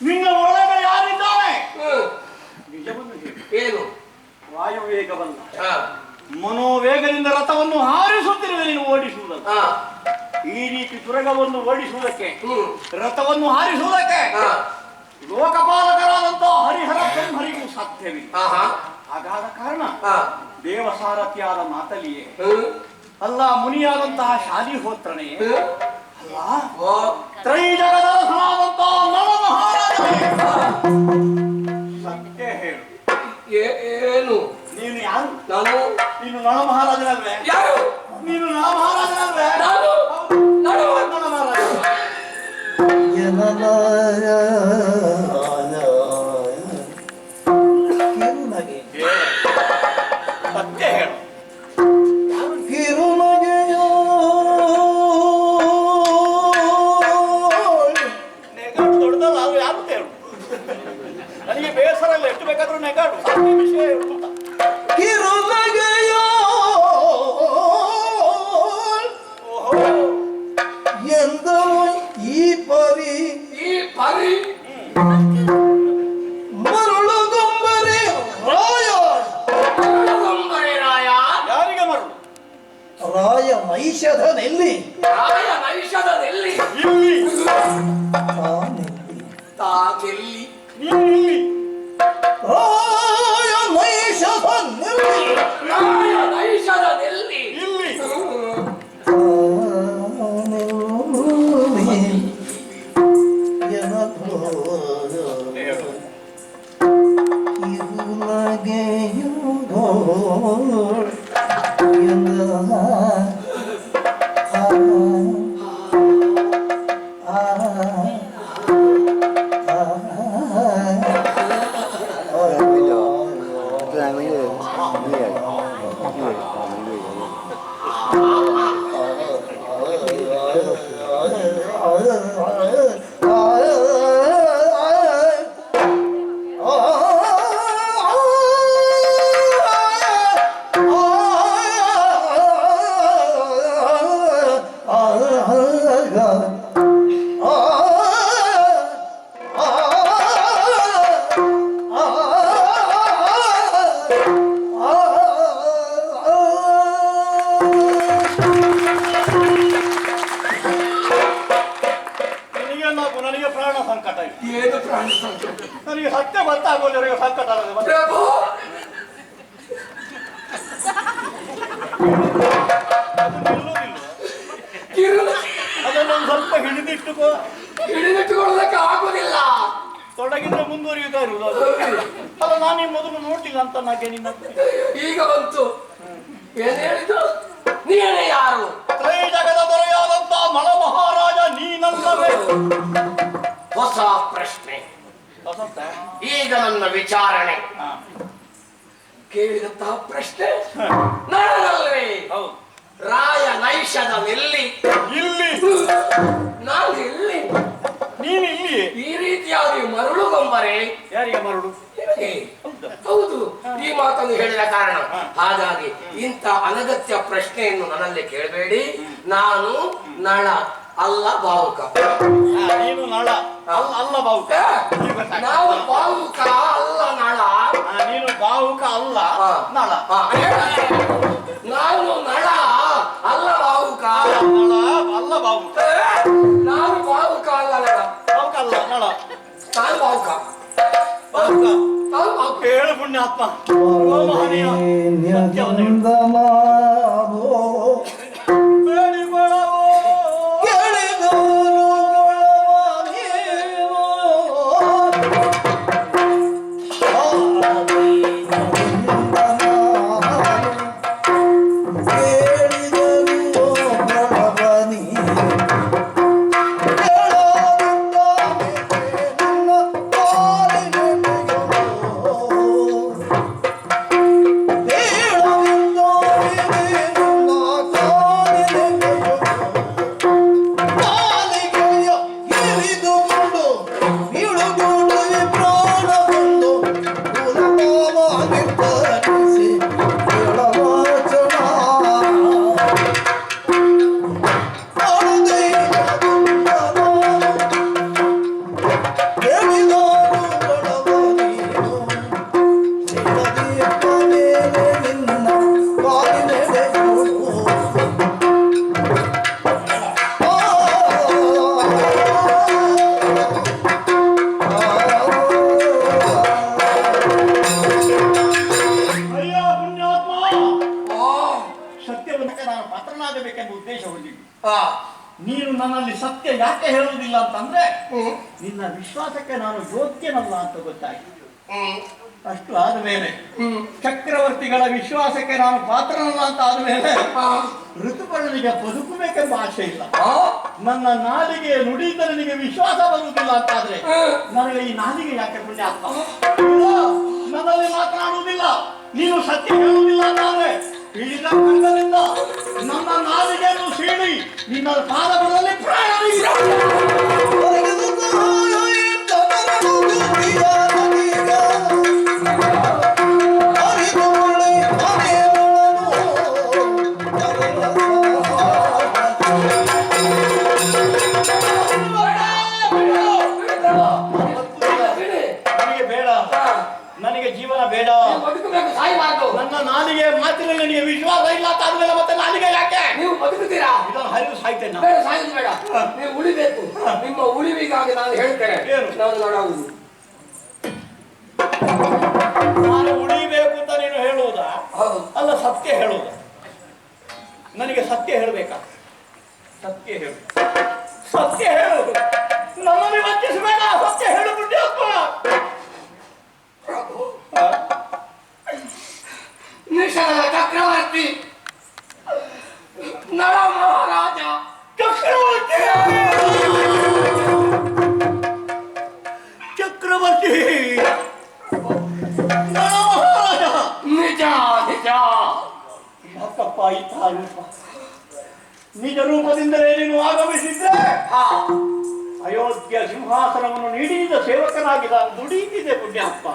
ನಿನ್ನ ಒಳಗೆ ಯಾರಿದ್ದಾನೆ? ನಿಜವನ್ನು ಏನು? ವಾಯುವೇಗವಲ್ಲ, ಮನೋವೇಗದಿಂದ ರಥವನ್ನು ಹಾರಿಸುತ್ತಿರುವೆ ನೀನು ಓಡಿಸುವುದಲ್ಲ. ಈ ರೀತಿ ತುರಗವನ್ನು ಓಡಿಸುವುದಕ್ಕೆ, ರಥವನ್ನು ಹಾರಿಸುವುದಕ್ಕೆ ಲೋಕಪಾಲಕರಾದಂತಹ ಹರಿಹರ ಬ್ರಹ್ಮರಿಗೂ ಸಾಧ್ಯವಿಲ್ಲ. ಹಾಗಾದ ಕಾರಣ ದೇವಸಾರಥಿಯಾದ ಮಾತಲಿಯೇ ಅಲ್ಲ, ಮುನಿಯಾದಂತಹ ಶಾಲಿಹೋತ್ರನೇ ಅಲ್ಲ, ತ್ರೈಜಗದರಸನಾದಂತಹ ನಳ ಮಹಾರಾಜನೇ ಸತ್ಯ ಹೇಳು. ಏನು? ನೀನು ಯಾರು? ನಾನು. ನೀನು ನಳ ಮಹಾರಾಜನಲ್ವೇ? ಯಾರು? ನೀನು ನಳ ಮಹಾರಾಜನಲ್ವೇ? ನಾನು ನಳ ಮಹಾರಾಜ. ಸತ್ಯ ಹೇಳು. ನೆಗಾಡು ದೊಡ್ಡದಲ್ಲ, ಅದು ಯಾರು ಹೇಳು. ನನಗೆ ಬೇಸರ ಇಲ್ಲ, ಎಷ್ಟು ಬೇಕಾದ್ರೂ ನೆಗಾಡು. ವಿಷಯ ಹೇಳುತ್ತ ಈ ಪರಿ ಮರುಳುಗೊಂಬರೆ ರಾಯ. ಯಾರಿಗೆ ಮರಳು? ರಾಯ ಮಹಿಷಧನೆಲ್ಲಿ? ಇಲ್ಲಿ. ತಾನೆಲ್ಲಿ? ನೀನು ರಾಯ ಮಹಿಷಧನೆಲ್ಲಿ? ಇಲ್ಲಿ. ನನಗೆ ಪ್ರಾಣ ಸಂಕಟ ಇದೆ. ಏನು ಪ್ರಾಣ ಸಂಕಟ? ನನಗೆ ಸತ್ಯ ಗೊತ್ತಾಗೋದವರೆಗೆ ಸಂಕಟ ಅದನ್ನೊಂದು ಸ್ವಲ್ಪ ಹಿಡಿದಿಟ್ಟುಕೊಳ್ಳೋದಕ್ಕೆ ಆಗುದಿಲ್ಲ. ತೊಡಗಿದ್ರೆ ಮುಂದುವರಿಯುತ್ತಾ ಇರುವುದು ಅಲ್ಲ. ನಾನೇ ಮೊದಲು ನೋಡ್ಲಿಲ್ಲ ಅಂತ ನನಗೆ ನಿನ್ನ ಈಗ ಬಂತು. ಏನ್ ಹೇಳಿದ್ರು? ನೀನೇ ಯಾರು? ತ್ರೈಜಗದ ದೊರೆಯಾದಂತ ನಳ ಮಹಾರಾಜ ನೀನಲ್ಲವೇ? ಹೊಸ ಪ್ರಶ್ನೆ. ಈಗ ನನ್ನ ವಿಚಾರಣೆ ಕೇಳಿದಂತಹ ಪ್ರಶ್ನೆ ನಾನಲ್ವೇ? ರಾಯ ನೈಷಧನೆಲ್ಲಿ? ಇಲ್ಲಿ. ನಾನು ಎಲ್ಲಿ? ನೀನು ಇಲ್ಲಿ. ಈ ರೀತಿಯಾಗಿ ಮರಳುಗೊಂಬರೆ. ಯಾರಿಗೆ ಮರಳು? ಹೌದು, ಈ ಮಾತನ್ನು ಹೇಳಿದ ಕಾರಣ. ಹಾಗಾಗಿ ಇಂಥ ಅನಗತ್ಯ ಪ್ರಶ್ನೆಯನ್ನು ನನ್ನಲ್ಲಿ ಕೇಳಬೇಡಿ. ನಾನು ನಳ ಅಲ್ಲ ಭಾವುಕ. ನೀನು ನಳ ಅಲ್ಲ ಭಾವುಕ. ನಾವು ಭಾವುಕ ಅಲ್ಲ ನಳ. ನೀನು ಭಾವುಕ ಅಲ್ಲ ನಳ. ನಾನು ನಳ ಅಲ್ಲ ಭಾವುಕ. ನಳ ಅಲ್ಲ ಭಾವುಕ. ನಾನು ಭಾವುಕ ಅಲ್ಲ ನಳ. ಭಾವುಕ ಅಲ್ಲ ನಳ. ನಾನು ಭಾವುಕ. ಭಾವುಕ ನಾನು ಭಾವುಕ. ಹೇಳು ಪುಣ್ಯಾತ್ಮ. ಬೇಡ ನೀನು ನನ್ನಲ್ಲಿ ಸತ್ಯ ಯಾಕೆ ಹೇಳುವುದಿಲ್ಲ ಅಂತಂದ್ರೆ ಹ್ಮ್. ನಿನ್ನ ವಿಶ್ವಾಸಕ್ಕೆ ನಾನು ಯೋಗ್ಯನಲ್ಲ ಅಂತ ಗೊತ್ತಾಯ್ತು. ಹ್ಮ್. ಅಷ್ಟು ಆದ್ಮೇಲೆ ಹ್ಮ್. ಚಕ್ರವರ್ತಿಗಳ ವಿಶ್ವಾಸಕ್ಕೆ ನಾನು ಪಾತ್ರನಲ್ಲ ಅಂತ ಆದ್ಮೇಲೆ ಆ. ಋತುಪರ್ಣನಿಗೆ ಬದುಕಬೇಕೆಂಬ ಆಶೆ ಇಲ್ಲ. ಆ. ನನ್ನ ನಾಲಿಗೆ ನುಡಿದರೆ ನಿನಗೆ ವಿಶ್ವಾಸ ಬರುವುದಿಲ್ಲ ಅಂತಾದ್ರೆ ಹ್ಮ್. ನನಗೆ ಈ ನಾಲಿಗೆ ಯಾಕೆ ಪುಣ್ಯ ಆಗ್ತದೆ? ನನ್ನಲ್ಲಿ ಮಾತನಾಡುವುದಿಲ್ಲ, ನೀನು ಸತ್ಯ ಹೇಳುವುದಿಲ್ಲ ಅಂತಾದ್ರೆ ಹಿಡಿದ ಖಂಡದಿಂದ ನನ್ನ ನಾಲಿಗೆಯನ್ನು ಸೀಳಿ ನಿನ್ನ ಪಾದಗಳಲ್ಲಿ ಪ್ರಾಣ ನನಗೆ ಬೇಡ, ನನಗೆ ಜೀವನ ಬೇಡ. ಬದುಕಬೇಕು, ಸಾಯಬಾರ್ದು. ನನ್ನ ನಾಲಿಗೆ ಮಾತಿನಲ್ಲಿ ನನಗೆ ವಿಶ್ವಾಸ ಇಲ್ಲ ಅಂತ ಆದ್ಮೇಲೆ ಮತ್ತೆ ನಾಲಿಗೆ ಯಾಕೆ? ನೀವು ಬದುಕುತ್ತೀರಾ? ಇದನ್ನು ಹರಿದು ಸಾಯ್ತೇನೆ ನಾನು. ಬೇಡ, ಸಾಯುದು ಬೇಡ. ನೀವು ಉಳಿಬೇಕು. ನಿಮ್ಮ ಉಳಿವಿಗಾಗಿ ನಾನು ಹೇಳ್ತೇನೆ, ಏನು? ನಾನು ನಡುವುದು. ನಾನು ಉಳಿಬೇಕು ಅಂತ ನೀನು ಹೇಳುವುದಾ? ಹೌದು. ಅಲ್ಲ, ಸತ್ಯ ಹೇಳುವುದ? ನನಗೆ ಸತ್ಯ ಹೇಳಬೇಕಾ? ಸತ್ಯ ಹೇಳು, ಸತ್ಯ ಹೇಳುವುದು. ನಮ್ಮನ್ನು ವಂಚಿಸಬೇಡ, ಸತ್ಯ ಹೇಳು ಪುಣ್ಯಾತ್ಮ. ನಿಷೇಧ ಚಕ್ರವರ್ತಿ ನಳ ಮಹಾರಾಜ. ಚಕ್ರವರ್ತಿ, ಚಕ್ರವರ್ತಿ, ನಳ ಮಹಾರಾಜ. ನಿಜ ನಿಜ. ಯಾಕಪ್ಪ ಇಂತಹ ರೂಪ? ನಿಜ ರೂಪದಿಂದಲೇ ನೀನು ಆಗಮಿಸಿದ್ರೆ ಹಾ. ಅಯೋಧ್ಯ ಸಿಂಹಾಸನವನ್ನು ನೀಡಿದ ಸೇವಕನಾಗಿ ನಾನು ದುಡಿಯುತ್ತಿದ್ದೆ ಪುಣ್ಯಾತ್ಮ.